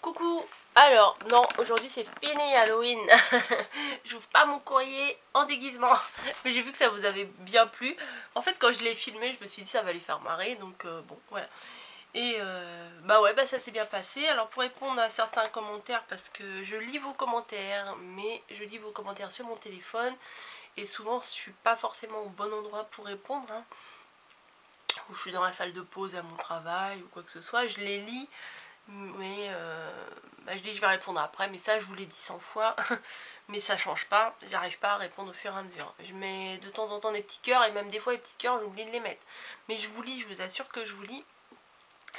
Coucou. Alors, non, aujourd'hui c'est fini Halloween. J'ouvre pas mon courrier en déguisement. Mais j'ai vu que ça vous avait bien plu. En fait, quand je l'ai filmé, je me suis dit ça va les faire marrer. Donc bon, voilà. Et bah ouais, bah ça s'est bien passé. Alors pour répondre à certains commentaires, parce que je lis vos commentaires, mais je lis vos commentaires sur mon téléphone. Et souvent je suis pas forcément au bon endroit pour répondre, hein. Ou je suis dans la salle de pause à mon travail ou quoi que ce soit. Je les lis. Mais bah je dis je vais répondre après, mais ça je vous l'ai dit 100 fois. Mais ça change pas, j'arrive pas à répondre au fur et à mesure. Je mets de temps en temps des petits cœurs, et même des fois les petits cœurs j'oublie de les mettre. Mais je vous lis, je vous assure que je vous lis.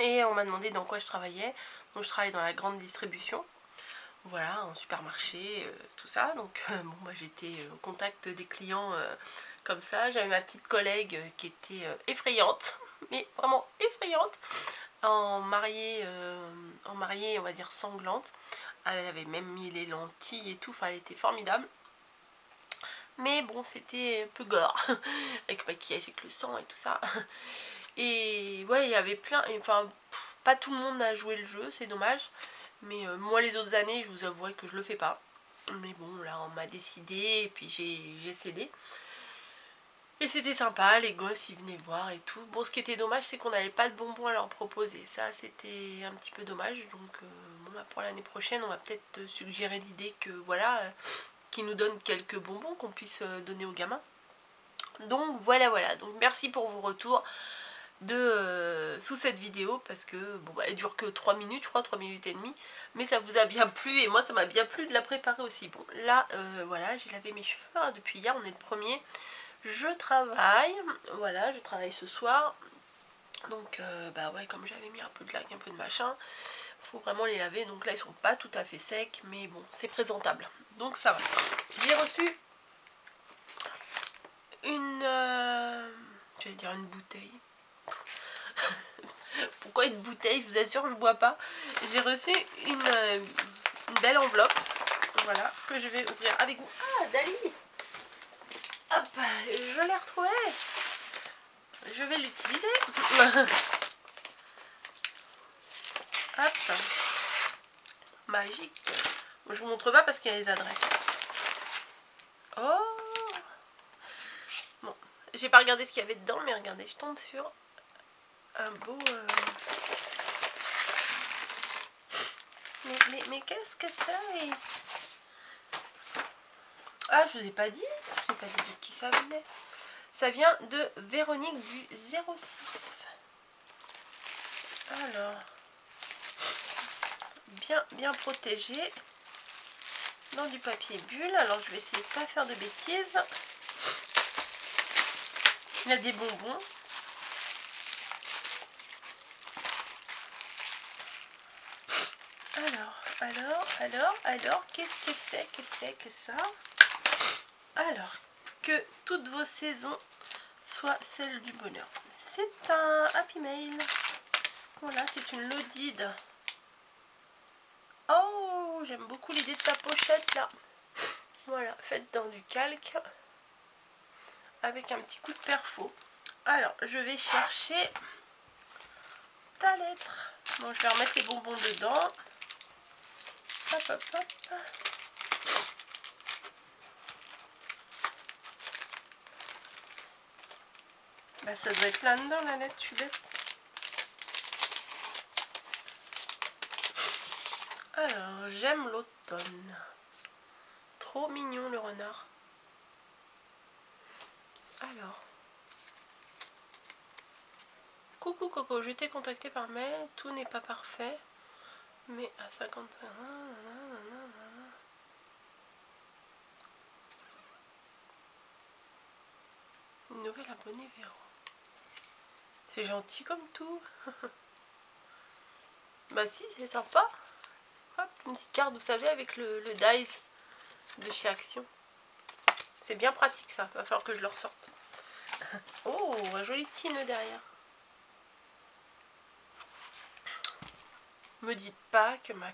Et on m'a demandé dans quoi je travaillais. Donc je travaille dans la grande distribution, voilà, en supermarché, tout ça. Donc bon, moi j'étais au contact des clients comme ça. J'avais ma petite collègue qui était effrayante, mais vraiment effrayante, en mariée, on va dire sanglante. Elle avait même mis les lentilles et tout, enfin elle était formidable. Mais bon, c'était un peu gore, avec maquillage, avec le sang et tout ça. Et ouais, il y avait plein, enfin pas tout le monde a joué le jeu, c'est dommage. Mais moi les autres années, je vous avouerai que je le fais pas. Mais bon, là on m'a décidé et puis j'ai cédé. Et c'était sympa, les gosses ils venaient voir et tout. Bon, ce qui était dommage, c'est qu'on n'avait pas de bonbons à leur proposer. Ça, c'était un petit peu dommage. Donc, bon, bah, pour l'année prochaine, on va peut-être suggérer l'idée que voilà, qu'ils nous donnent quelques bonbons qu'on puisse donner aux gamins. Donc, voilà. Donc, merci pour vos retours sous cette vidéo, parce que bon, bah, elle dure que 3 minutes, je crois, 3 minutes et demie. Mais ça vous a bien plu et moi, ça m'a bien plu de la préparer aussi. Bon, là, voilà, j'ai lavé mes cheveux hein, depuis hier, on est le 1er. Je travaille, voilà, je travaille ce soir. Donc bah ouais, comme j'avais mis un peu de lac, un peu de machin, faut vraiment les laver. Donc là ils sont pas tout à fait secs, mais bon, c'est présentable, donc ça va. J'ai reçu une j'allais dire une bouteille. Pourquoi une bouteille? Je vous assure, je bois pas. J'ai reçu une belle enveloppe, voilà, que je vais ouvrir avec vous. Ah, Dali, hop, je l'ai retrouvée. Je vais l'utiliser. Hop. Magique. Je vous montre pas parce qu'il y a les adresses. Oh. Bon, j'ai pas regardé ce qu'il y avait dedans, mais regardez, je tombe sur un beau... Mais qu'est-ce que c'est? Ah, je vous ai pas dit. Je vous ai pas dit de qui ça venait. Ça vient de Véronique du 06. Alors, bien protégé dans du papier bulle. Alors, je vais essayer de pas faire de bêtises. Il y a des bonbons. Alors, qu'est-ce que ça? Alors, que toutes vos saisons soient celles du bonheur. C'est un Happy Mail. Voilà, c'est une Lodide. Oh, j'aime beaucoup l'idée de ta pochette là. Voilà, faite dans du calque. Avec un petit coup de perfo. Alors, je vais chercher ta lettre. Bon, je vais remettre les bonbons dedans. Hop. Bah, ça doit être là-dedans la lettre, je suis bête. Alors, j'aime l'automne. Trop mignon le renard. Alors. Coucou Coco, je t'ai contacté par mail, tout n'est pas parfait. Mais à 51... Une nouvelle abonnée Véro. C'est gentil comme tout. Bah si, c'est sympa. Hop, une petite carte, vous savez, avec le Dice de chez Action. C'est bien pratique ça, va falloir que je le ressorte. Oh, un joli petit nœud derrière. Me dites pas que ma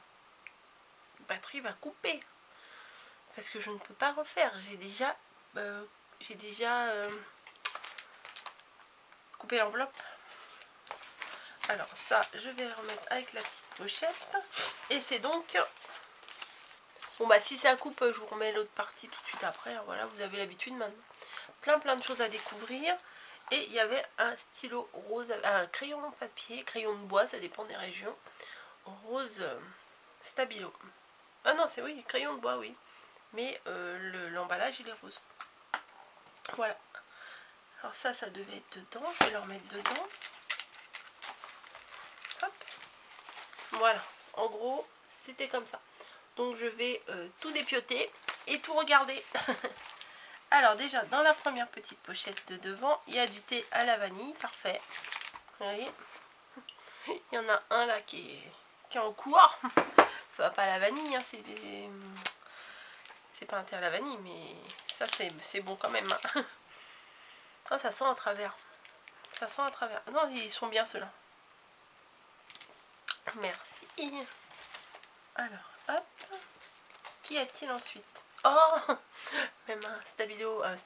batterie va couper. Parce que je ne peux pas refaire. J'ai déjà coupé l'enveloppe. Alors ça, je vais remettre avec la petite pochette. Et c'est donc... Bon bah si ça coupe, je vous remets l'autre partie tout de suite après. Voilà, vous avez l'habitude maintenant. Plein de choses à découvrir. Et il y avait un stylo rose, un crayon papier, crayon de bois, ça dépend des régions. Rose Stabilo. Ah non, c'est oui, crayon de bois, oui. Mais l'emballage, il est rose. Voilà. Alors ça devait être dedans. Je vais le remettre dedans. Hop. Voilà. En gros, c'était comme ça. Donc je vais tout dépioter et tout regarder. Alors déjà, dans la première petite pochette de devant, il y a du thé à la vanille. Parfait. Vous voyez, il y en a un là qui est en cours. Enfin, pas à la vanille, hein, c'est pas un thé à la vanille, mais ça c'est bon quand même. Hein. Oh, ça sent à travers. Ça sent à travers. Non, ils sont bien ceux-là. Merci. Alors, hop. Qu'y a-t-il ensuite? Oh, même un stabilo, un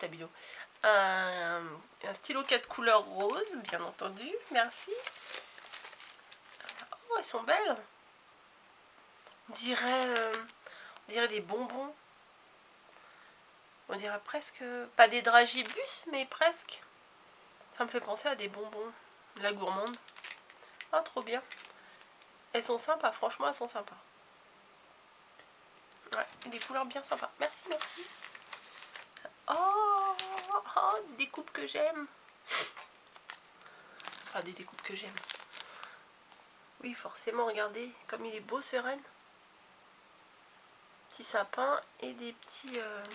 stylo 4 couleurs rose, bien entendu. Merci. Oh, elles sont belles. On dirait des bonbons. On dirait presque, pas des dragibus, mais presque. Ça me fait penser à des bonbons. La gourmande. Ah, trop bien. Elles sont sympas, franchement, elles sont sympas. Ouais, des couleurs bien sympas. Merci, merci. Oh, des coupes que j'aime. Enfin, des découpes que j'aime. Oui, forcément, regardez, comme il est beau ce renne. Petit sapin et des petits...